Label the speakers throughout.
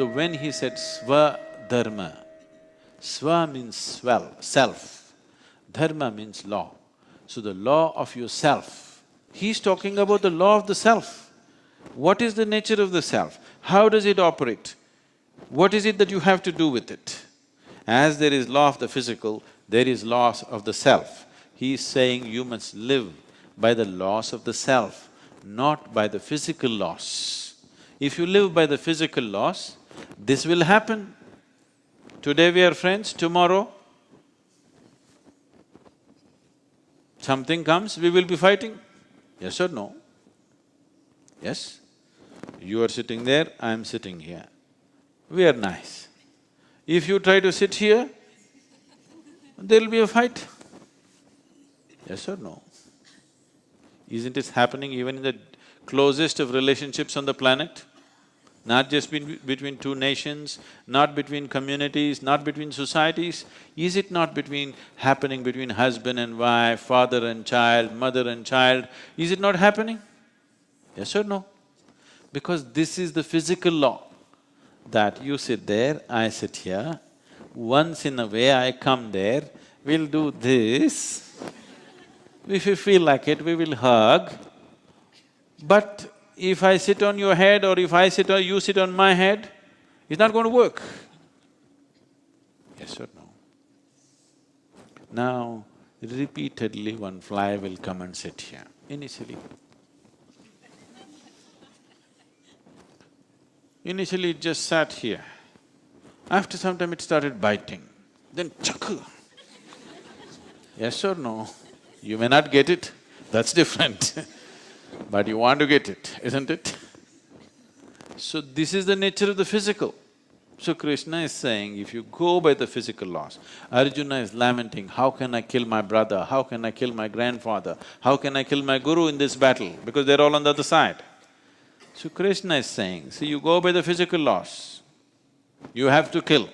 Speaker 1: So when he said Swadharma, Swa means self, Dharma means law. So the law of yourself, he's talking about the law of the self. What is the nature of the self? How does it operate? What is it that you have to do with it? As there is law of the physical, there is laws of the self. He is saying you must live by the laws of the self, not by the physical laws. If you live by the physical laws, this will happen. Today we are friends, tomorrow something comes, we will be fighting. Yes or no? Yes? You are sitting there, I am sitting here. We are nice. If you try to sit here, there'll be a fight. Yes or no? Isn't it happening even in the closest of relationships on the planet? Not just between two nations, not between communities, not between societies. Is it not happening between husband and wife, father and child, mother and child? Is it not happening? Yes or no? Because this is the physical law, that you sit there, I sit here, once in a way I come there, we'll do this. If you feel like it, we will hug. But if I sit on your head or if I sit or you sit on my head, it's not going to work. Yes or no? Now, repeatedly one fly will come and sit here, initially. Initially it just sat here. After some time it started biting, then chakku. Yes or no? You may not get it, that's different but you want to get it, isn't it? So this is the nature of the physical. So Krishna is saying, if you go by the physical laws, Arjuna is lamenting, how can I kill my brother, how can I kill my grandfather, how can I kill my guru in this battle, because they're all on the other side. So Krishna is saying, see, you go by the physical laws, you have to kill.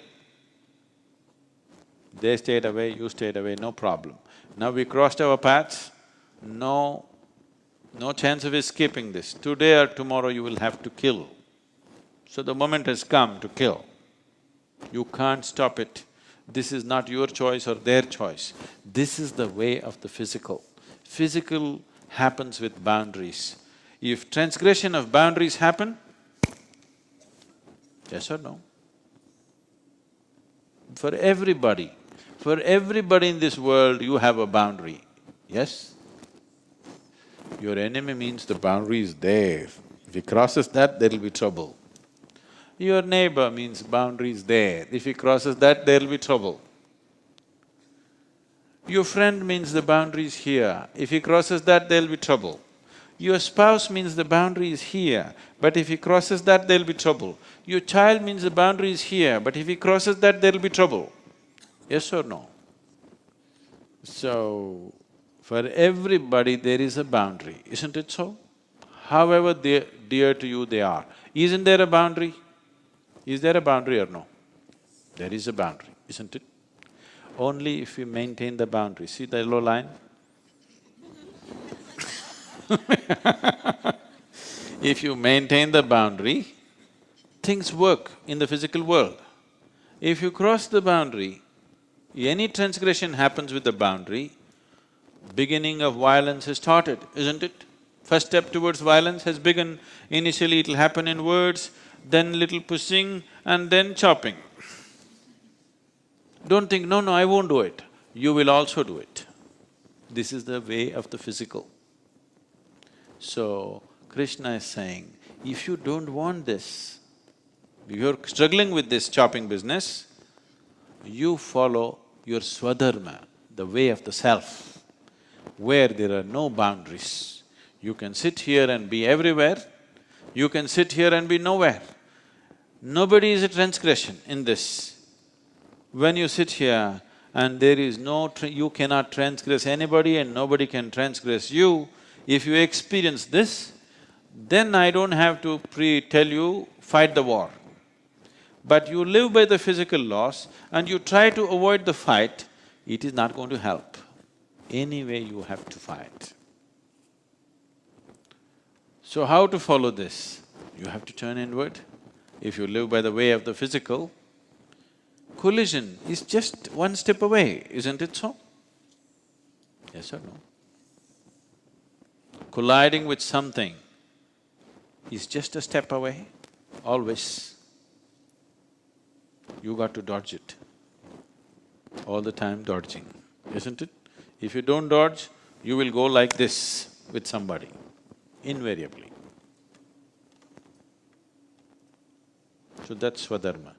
Speaker 1: They stayed away, you stayed away, no problem. Now we crossed our paths, no chance of escaping this. Today or tomorrow you will have to kill. So the moment has come to kill. You can't stop it. This is not your choice or their choice. This is the way of the physical. Physical happens with boundaries. If transgression of boundaries happen, yes or no? For everybody in this world you have a boundary, yes? Your enemy means the boundary is there. If he crosses that, there'll be trouble. Your neighbor means boundary is there. If he crosses that, there'll be trouble. Your friend means the boundary is here. If he crosses that, there'll be trouble. Your spouse means the boundary is here, but if he crosses that, there'll be trouble. Your child means the boundary is here, but if he crosses that, there'll be trouble. Yes or no? So, for everybody there is a boundary, isn't it so? However dear to you they are. Isn't there a boundary? Is there a boundary or no? There is a boundary, isn't it? Only if we maintain the boundary. See the yellow line? If you maintain the boundary, things work in the physical world. If you cross the boundary, any transgression happens with the boundary, beginning of violence has started, isn't it? First step towards violence has begun. Initially it'll happen in words, then little pushing and then chopping. Don't think, no, I won't do it. You will also do it. This is the way of the physical. So, Krishna is saying, if you don't want this, you're struggling with this chopping business, you follow your Swadharma, the way of the self, where there are no boundaries. You can sit here and be everywhere, you can sit here and be nowhere. Nobody is a transgression in this. When you sit here and there is you cannot transgress anybody and nobody can transgress you, if you experience this, then I don't have to tell you, fight the war. But you live by the physical laws and you try to avoid the fight, it is not going to help. Anyway you have to fight. So how to follow this? You have to turn inward If you live by the way of the physical, collision is just one step away, isn't it so? Yes or no? Colliding with something is just a step away, always. You got to dodge it. All the time dodging, isn't it? If you don't dodge, you will go like this with somebody, invariably. So that's Swadharma.